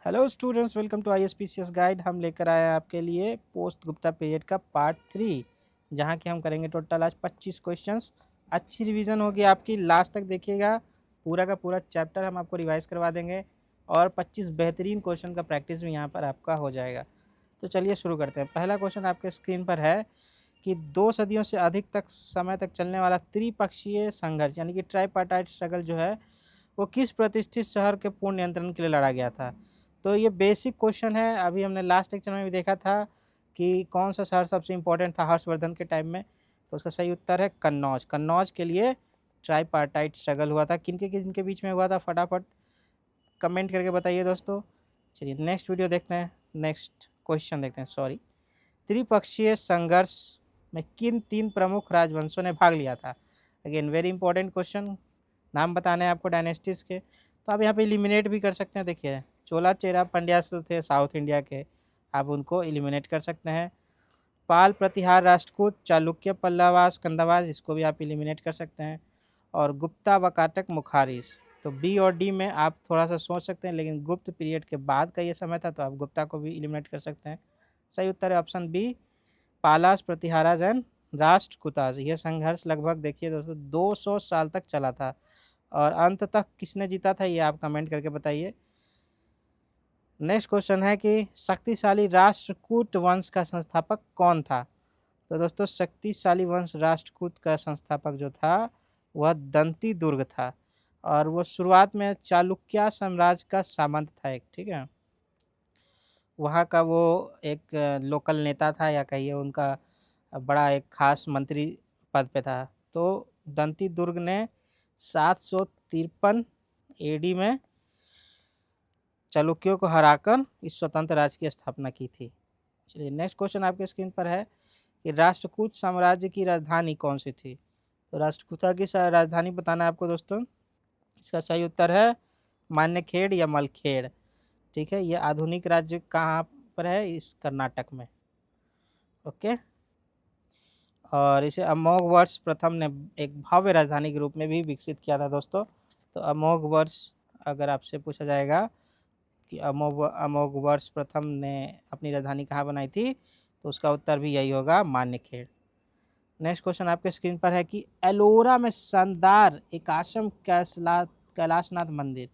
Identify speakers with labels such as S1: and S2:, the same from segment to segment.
S1: Hello students, welcome to ISPCS guide. हम लेकर आए हैं आपके लिए पोस्ट गुप्ता पीरियड का पार्ट 3, जहां कि हम करेंगे टोटल आज 25 क्वेश्चंस। अच्छी रिवीजन होगी आपकी, लास्ट तक देखिएगा। पूरा का पूरा चैप्टर हम आपको रिवाइज करवा देंगे और 25 बेहतरीन क्वेश्चन का प्रैक्टिस भी यहां पर आपका हो जाएगा। तो चलिए शुरू करते हैं। पहला क्वेश्चन आपके स्क्रीन पर है कि 2 सदियों से अधिक तक समय तक चलने वाला त्रिपक्षीय संघर्ष यानी कि ट्राइपार्टाइट स्ट्रगल जो है वो किस प्रतिष्ठित शहर के पूर्ण नियंत्रण के लिए लड़ा गया था। तो ये बेसिक क्वेश्चन है। अभी हमने लास्ट लेक्चर में भी देखा था कि कौन सा शहर सबसे इम्पोर्टेंट था हर्षवर्धन के टाइम में। तो उसका सही उत्तर है कन्नौज। कन्नौज के लिए ट्राइपार्टाइट स्ट्रगल हुआ था। किनके बीच में हुआ था, फटाफट कमेंट करके बताइए दोस्तों। चलिए नेक्स्ट वीडियो देखते हैं, नेक्स्ट क्वेश्चन देखते हैं। सॉरी, त्रिपक्षीय संघर्ष में किन 3 प्रमुख राजवंशों ने भाग लिया था। अगेन वेरी इंपॉर्टेंट क्वेश्चन, नाम बताने हैं आपको डायनेस्टीज के। तो आप यहाँ पे एलिमिनेट भी कर सकते हैं। देखिए, चोला चेरा पंड्यासु थे साउथ इंडिया के, आप उनको एलिमिनेट कर सकते हैं। पाल प्रतिहार राष्ट्रकूट चालुक्य पल्लवास कंदवास, इसको भी आप एलिमिनेट कर सकते हैं। और गुप्ता वकाटक मुखारिस। तो बी और डी में आप थोड़ा सा सोच सकते हैं, लेकिन गुप्त पीरियड के बाद का ये समय था, तो आप गुप्ता को भी एलिमिनेट कर सकते हैं। सही उत्तर है option B, Palas प्रतिहाराज and Rashtrakutas. यह संघर्ष लगभग देखिए दोस्तों 200 साल तक चला था। और अंत तक किसने जीता था ये आप कमेंट करके बताइए। नेक्स्ट क्वेश्चन है कि शक्तिशाली राष्ट्रकूट वंश का संस्थापक कौन था। तो दोस्तों, शक्तिशाली वंश राष्ट्रकूट का संस्थापक जो था वह दंती दुर्ग था। और वो शुरुआत में चालुक्य साम्राज्य का सामंत था एक, ठीक है। वहाँ का वो एक लोकल नेता था, या कहिए उनका बड़ा एक खास मंत्री पद पे था। तो दंती दुर्ग ने 753 AD में चालुक्यों को हराकर इस स्वतंत्र राज्य की स्थापना की थी। चलिए नेक्स्ट क्वेश्चन आपके स्क्रीन पर है कि राष्ट्रकूट साम्राज्य की राजधानी कौन सी थी। तो राष्ट्रकूटा की राजधानी बताना है आपको दोस्तों। इसका सही उत्तर है मान्यखेड़ या मलखेड़, ठीक है। ये आधुनिक राज्य कहाँ पर है, इस कर्नाटक में, ओके। और इसे अमोघ वर्ष प्रथम ने एक भव्य राजधानी के रूप में भी विकसित किया था दोस्तों। तो अमोघ वर्ष अगर आपसे पूछा जाएगा कि अमोघ वर्ष प्रथम ने अपनी राजधानी कहाँ बनाई थी, तो उसका उत्तर भी यही होगा, मान्यखेड़। नेक्स्ट क्वेश्चन आपके स्क्रीन पर है कि एलोरा में शानदार एकाश्म कैलाशनाथ मंदिर,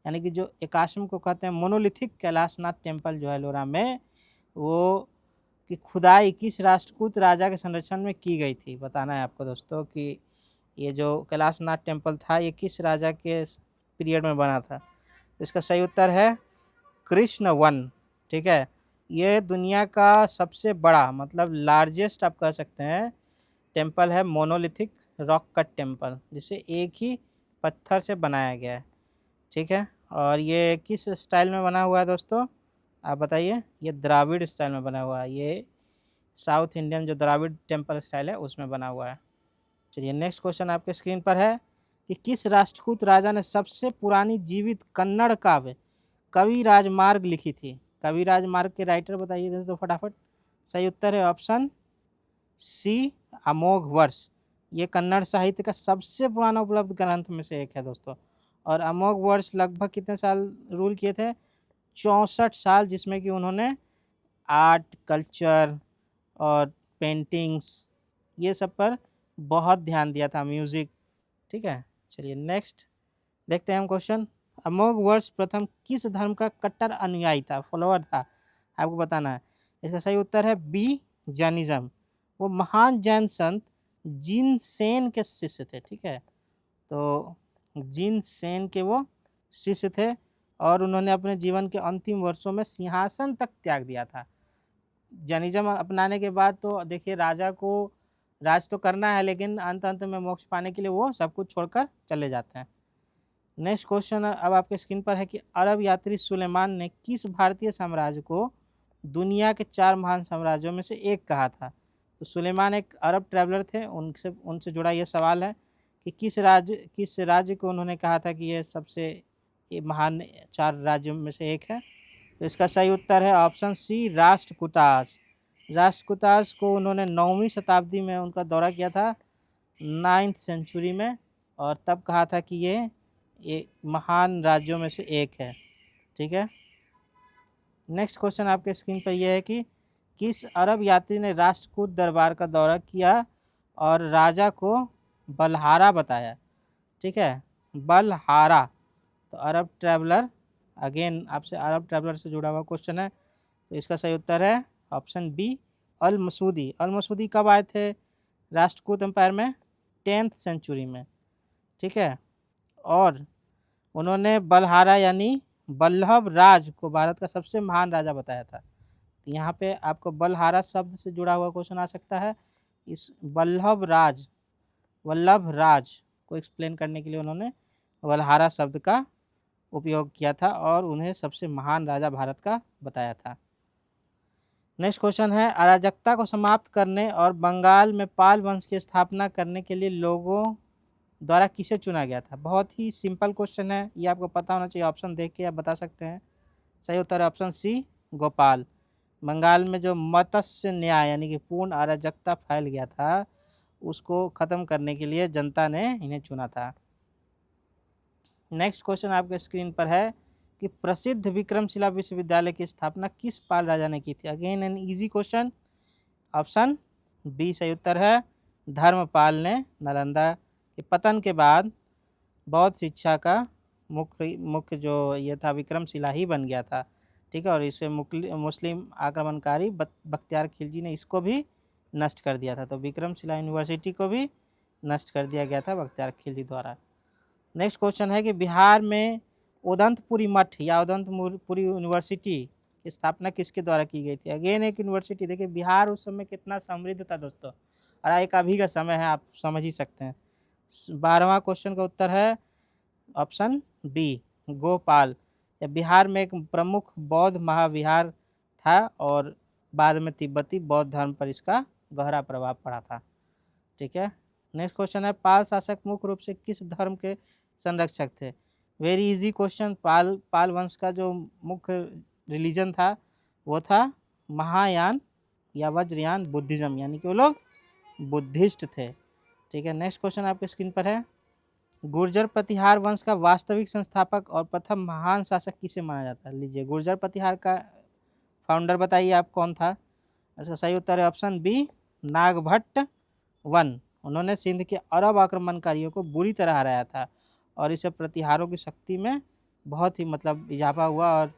S1: यानी कि जो एकाश्म को कहते हैं मोनोलिथिक कैलाशनाथ टेम्पल जो है एलोरा में, वो की खुदाई किस राष्ट्रकूट राजा के संरक्षण में की गई थी। बताना है आपको दोस्तों कि ये जो कैलाशनाथ टेम्पल था ये किस राजा के पीरियड में बना था। तो इसका सही उत्तर है कृष्ण वन, ठीक है। ये दुनिया का सबसे बड़ा, मतलब लार्जेस्ट आप कह सकते हैं, टेम्पल है मोनोलिथिक रॉक कट टेम्पल, जिसे एक ही पत्थर से बनाया गया है, ठीक है। और ये किस स्टाइल में बना हुआ है दोस्तों, आप बताइए। ये द्राविड़ स्टाइल में बना हुआ है, ये साउथ इंडियन जो द्राविड़ टेम्पल स्टाइल है उसमें बना हुआ है। चलिए नेक्स्ट क्वेश्चन आपके स्क्रीन पर है कि किस राष्ट्रकूट राजा ने सबसे पुरानी जीवित कन्नड़ काव्य कवि राजमार्ग लिखी थी। कवि राजमार्ग के राइटर बताइए दोस्तों फटाफट। सही उत्तर है ऑप्शन सी, अमोघ वर्ष। ये कन्नड़ साहित्य का सबसे पुराना उपलब्ध ग्रंथ में से एक है दोस्तों। और अमोघ वर्ष लगभग कितने साल रूल किए थे, 64 साल, जिसमें कि उन्होंने आर्ट, कल्चर और पेंटिंग्स ये सब पर बहुत ध्यान दिया था, म्यूज़िक, ठीक है। चलिए नेक्स्ट देखते हैं हम क्वेश्चन। अमोघ वर्ष प्रथम किस धर्म का कट्टर अनुयायी था, फॉलोअर था, आपको बताना है। इसका सही उत्तर है बी, जैनिज्म। वो महान जैन संत जिन सेन के शिष्य थे, ठीक है। तो जिन सेन के वो शिष्य थे और उन्होंने अपने जीवन के अंतिम वर्षों में सिंहासन तक त्याग दिया था। जैनिज्म अपनाने के बाद तो देखिए, राजा को राज तो करना है, लेकिन अंत अंत में मोक्ष पाने के लिए वो सब कुछ छोड़कर चले जाते हैं। नेक्स्ट क्वेश्चन अब आपके स्क्रीन पर है कि अरब यात्री सुलेमान ने किस भारतीय साम्राज्य को दुनिया के 4 महान साम्राज्यों में से एक कहा था। तो सुलेमान एक अरब ट्रैवलर थे, उनसे उनसे जुड़ा ये सवाल है कि किस राज्य को उन्होंने कहा था कि ये सबसे महान 4 राज्यों में से एक है। तो इसका सही उत्तर है ऑप्शन सी, राष्ट्रकूटास। राष्ट्रकूटास को उन्होंने 9वीं शताब्दी में उनका दौरा किया था, 9th सेंचुरी में, और तब कहा था कि ये महान राज्यों में से एक है, ठीक है। नेक्स्ट क्वेश्चन आपके स्क्रीन पर यह है कि किस अरब यात्री ने राष्ट्रकूट दरबार का दौरा किया और राजा को बलहारा बताया। ठीक है, बलहारा। तो अरब ट्रैवलर, अगेन आपसे अरब ट्रैवलर से जुड़ा हुआ क्वेश्चन है, तो इसका सही उत्तर है ऑप्शन बी, अल मसूदी। अल मसूदी कब आए थे राष्ट्रकूट एम्पायर में? 10th सेंचुरी में। ठीक है, और उन्होंने बलहारा यानी बल्लभ राज को भारत का सबसे महान राजा बताया था। तो यहाँ पे आपको बलहारा शब्द से जुड़ा हुआ क्वेश्चन आ सकता है। इस वल्लभ राज को एक्सप्लेन करने के लिए उन्होंने बलहारा शब्द का उपयोग किया था और उन्हें सबसे महान राजा भारत का बताया था। नेक्स्ट क्वेश्चन है, अराजकता को समाप्त करने और बंगाल में पाल वंश की स्थापना करने के लिए लोगों द्वारा किसे चुना गया था। बहुत ही सिंपल क्वेश्चन है, ये आपको पता होना चाहिए। ऑप्शन देख के आप बता सकते हैं। सही उत्तर है ऑप्शन सी, गोपाल। बंगाल में जो मत्स्य न्याय यानी कि पूर्ण अराजकता फैल गया था, उसको ख़त्म करने के लिए जनता ने इन्हें चुना था। नेक्स्ट क्वेश्चन आपके स्क्रीन पर है कि प्रसिद्ध विक्रमशिला विश्वविद्यालय की स्थापना किस पाल राजा ने की थी। Again an easy question, option B सही उत्तर है, धर्मपाल ने नालंदा के पतन के बाद बौद्ध शिक्षा का मुख्य जो ये था विक्रमशिला ही बन गया था। ठीक है, और इसे मुस्लिम आक्रमणकारी बख्तियार खिलजी ने इसको भी नष्ट कर दिया था। तो विक्रमशिला यूनिवर्सिटी को भी नष्ट कर दिया गया था बख्तियार खिलजी द्वारा। नेक्स्ट क्वेश्चन है कि बिहार में उदंतपुरी मठ या उदंतपुरी यूनिवर्सिटी की स्थापना किसके द्वारा की गई थी। अगेन एक यूनिवर्सिटी। देखिए बिहार उस समय कितना समृद्ध था दोस्तों, और एक अभी का समय है, आप समझ ही सकते हैं। 12वां क्वेश्चन का उत्तर है ऑप्शन बी, गोपाल। बिहार में एक प्रमुख बौद्ध महाविहार था और बाद में तिब्बती बौद्ध धर्म पर इसका गहरा प्रभाव पड़ा था। ठीक है, नेक्स्ट क्वेश्चन है, पाल शासक मुख्य रूप से किस धर्म के संरक्षक थे। Very easy question. पाल वंश का जो मुख्य रिलीजन था वो था महायान या वज्रयान बुद्धिज्म, यानी कि वो लोग बुद्धिस्ट थे। ठीक है, नेक्स्ट क्वेश्चन आपके स्क्रीन पर है, गुर्जर प्रतिहार वंश का वास्तविक संस्थापक और प्रथम महान शासक किसे माना जाता है। लीजिए, गुर्जर प्रतिहार का फाउंडर बताइए आप कौन था। इसका सही उत्तर है ऑप्शन बी, नागभट्ट वन। उन्होंने सिंध के अरब आक्रमणकारियों को बुरी तरह हराया था और इससे प्रतिहारों की शक्ति में बहुत ही इजाफा हुआ और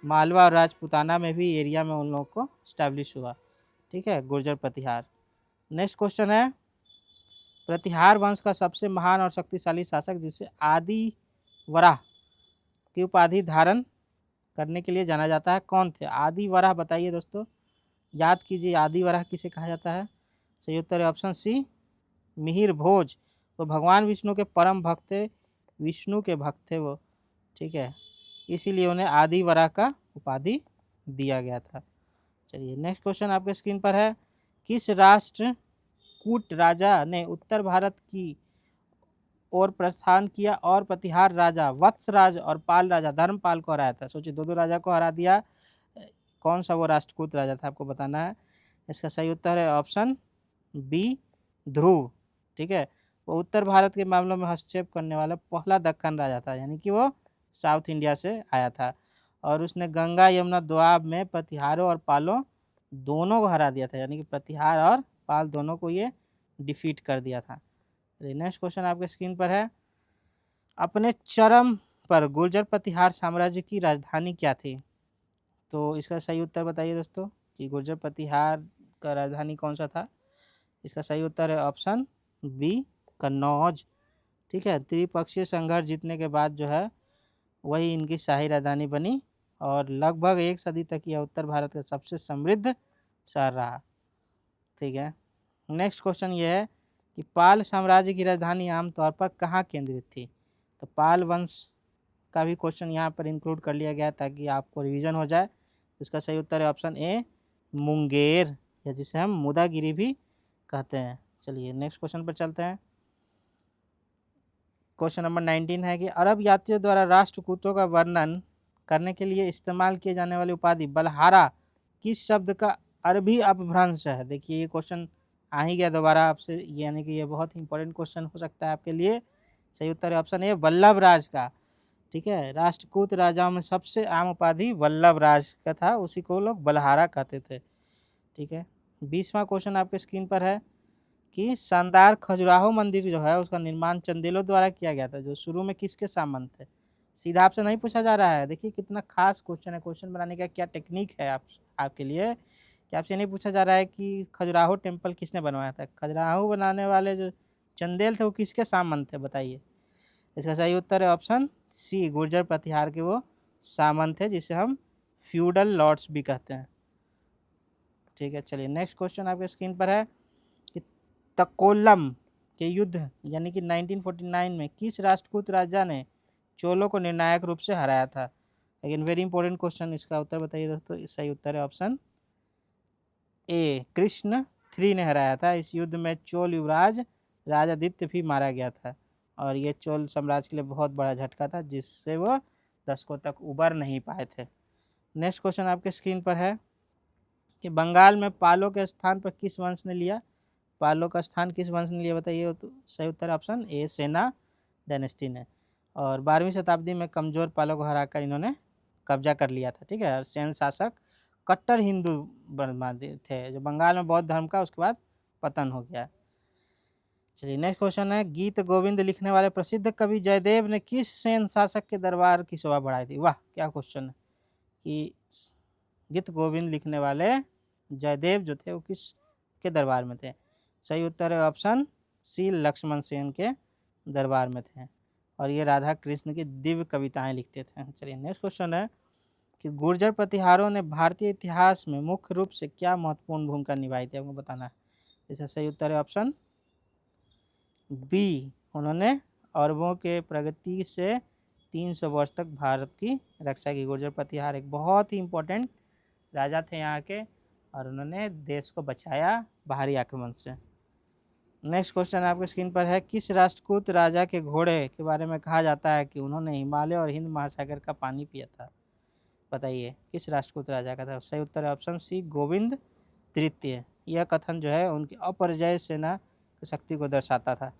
S1: मालवा और राजपूताना में भी एरिया में उन लोगों को इस्टेब्लिश हुआ। ठीक है, गुर्जर प्रतिहार। नेक्स्ट क्वेश्चन है, प्रतिहार वंश का सबसे महान और शक्तिशाली शासक जिसे आदि वराह की उपाधि धारण करने के लिए जाना जाता है, कौन थे। आदि वराह बताइए दोस्तों, याद कीजिए आदि वराह किसे कहा जाता है। सही उत्तर है ऑप्शन सी, मिहिर भोज। वो भगवान विष्णु के परम भक्त थे, विष्णु के भक्त थे वो। ठीक है, इसीलिए उन्हें आदि वराह का उपाधि दिया गया था। चलिए नेक्स्ट क्वेश्चन आपके स्क्रीन पर है, किस राष्ट्रकूट राजा ने उत्तर भारत की ओर प्रस्थान किया और प्रतिहार राजा वत्सराज और पाल राजा धर्मपाल को हराया था। सोचिए, दो राजा को हरा दिया, कौन सा वो राष्ट्रकूट राजा था आपको बताना है। इसका सही उत्तर है ऑप्शन बी, ध्रुव। ठीक है, वो उत्तर भारत के मामलों में हस्तक्षेप करने वाला पहला दक्कन राजा था, यानी कि वो साउथ इंडिया से आया था और उसने गंगा यमुना दोआब में प्रतिहारों और पालों दोनों को हरा दिया था, यानी कि प्रतिहार और पाल दोनों को ये डिफीट कर दिया था। नेक्स्ट क्वेश्चन आपके स्क्रीन पर है, अपने चरम पर गुर्जर प्रतिहार साम्राज्य की राजधानी क्या थी। तो इसका सही उत्तर बताइए दोस्तों कि गुर्जर प्रतिहार का राजधानी कौन सा था। इसका सही उत्तर है ऑप्शन बी, कन्नौज। ठीक है, त्रिपक्षीय संघर्ष जीतने के बाद जो है वही इनकी शाही राजधानी बनी और लगभग 1 सदी तक यह उत्तर भारत का सबसे समृद्ध शहर रहा। ठीक है, नेक्स्ट क्वेश्चन ये है कि पाल साम्राज्य की राजधानी आमतौर पर कहाँ केंद्रित थी। तो पाल वंश का भी क्वेश्चन यहाँ पर इंक्लूड कर लिया गया ताकि आपको रिवीजन हो जाए। इसका सही उत्तर है ऑप्शन ए, मुंगेर, या जिसे हम मुदागिरी भी कहते हैं। चलिए नेक्स्ट क्वेश्चन पर चलते हैं। क्वेश्चन नंबर 19 है कि अरब यात्रियों द्वारा राष्ट्रकूटों का वर्णन करने के लिए इस्तेमाल किए जाने वाली उपाधि बलहारा किस शब्द का अरबी अपभ्रंश है। देखिए ये क्वेश्चन आ ही गया दोबारा आपसे, यानी कि ये बहुत इंपॉर्टेंट क्वेश्चन हो सकता है आपके लिए। सही उत्तर है ऑप्शन ए, वल्लभ राज का। ठीक है। राष्ट्रकूट राजाओं में सबसे आम उपाधि वल्लभ राज का था, उसी को लोग बलहारा कहते थे। ठीक है। 20वां क्वेश्चन आपके स्क्रीन पर है कि शानदार खजुराहो मंदिर जो है उसका निर्माण चंदेलों द्वारा किया गया था, जो शुरू में किसके सामंत थे। सीधा आपसे नहीं पूछा जा रहा है, देखिए कितना खास क्वेश्चन है। क्वेश्चन बनाने का क्या टेक्निक है आपके लिए कि आपसे नहीं पूछा जा रहा है कि खजुराहो टेम्पल किसने बनवाया था। खजुराहो बनाने वाले जो चंदेल थे वो किसके सामंत थे, बताइए। इसका सही उत्तर है ऑप्शन सी, गुर्जर प्रतिहार के वो सामंत थे, जिसे हम फ्यूडल लॉर्ड्स भी कहते हैं। ठीक है, चलिए नेक्स्ट क्वेश्चन आपके स्क्रीन पर है कि तकोलम के युद्ध यानी कि 1949 में किस राष्ट्रकूट राजा ने चोलों को निर्णायक रूप से हराया था। लेकिन वेरी इंपॉर्टेंट क्वेश्चन, इसका उत्तर बताइए दोस्तों। सही उत्तर है ऑप्शन ए, कृष्ण 3 ने हराया था। इस युद्ध में चोल युवराज राजादित्य भी मारा गया था और ये चोल साम्राज्य के लिए बहुत बड़ा झटका था, जिससे वो दशकों तक उबर नहीं पाए थे। नेक्स्ट क्वेश्चन आपके स्क्रीन पर है कि बंगाल में पालो के स्थान पर किस वंश ने लिया। पालो का स्थान किस वंश ने लिया, बताइए। तो सही उत्तर ऑप्शन ए, सेना डायनेस्टी ने। और 12वीं शताब्दी में कमजोर पालो को हराकर इन्होंने कब्जा कर लिया था। ठीक है। और सेन शासक कट्टर हिंदू बर्मादी थे, जो बंगाल में बौद्ध धर्म का उसके बाद पतन हो गया। चलिए नेक्स्ट क्वेश्चन है, गीत गोविंद लिखने वाले प्रसिद्ध कवि जयदेव ने किस सेन शासक के दरबार की शोभा बढ़ाई थी। वाह, क्या क्वेश्चन है कि गीत गोविंद लिखने वाले जयदेव जो थे वो किस के दरबार में थे। सही उत्तर है ऑप्शन सी, लक्ष्मण सेन के दरबार में थे और ये राधा कृष्ण की दिव्य कविताएं लिखते थे। चलिए नेक्स्ट क्वेश्चन है कि गुर्जर प्रतिहारों ने भारतीय इतिहास में मुख्य रूप से क्या महत्वपूर्ण भूमिका निभाई थी, आपको बताना है। इसका सही उत्तर है ऑप्शन बी, उन्होंने अरबों के प्रगति से 300 वर्ष तक भारत की रक्षा की। गुर्जर प्रतिहार एक बहुत ही इम्पोर्टेंट राजा थे यहाँ के और उन्होंने देश को बचाया बाहरी आक्रमण से। नेक्स्ट क्वेश्चन आपके स्क्रीन पर है, किस राष्ट्रकूट राजा के घोड़े के बारे में कहा जाता है कि उन्होंने हिमालय और हिंद महासागर का पानी पिया था, बताइए किस राष्ट्रकूट राजा का था। सही उत्तर है ऑप्शन सी, गोविंद तृतीय। यह कथन जो है उनकी अपरिजय सेना की शक्ति को दर्शाता था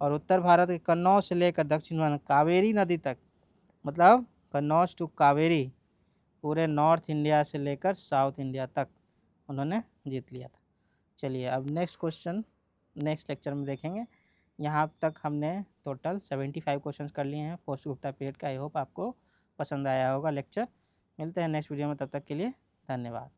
S1: और उत्तर भारत के कन्नौज से लेकर दक्षिण में कावेरी नदी तक, मतलब कन्नौज टू कावेरी, पूरे नॉर्थ इंडिया से लेकर साउथ इंडिया तक उन्होंने जीत लिया था। चलिए अब नेक्स्ट क्वेश्चन नेक्स्ट लेक्चर में देखेंगे। यहाँ तक हमने टोटल 75 क्वेश्चंस कर लिए हैं पोस्ट गुप्ता पीरियड का। आई होप आपको पसंद आया होगा लेक्चर। मिलते हैं नेक्स्ट वीडियो में, तब तक के लिए धन्यवाद।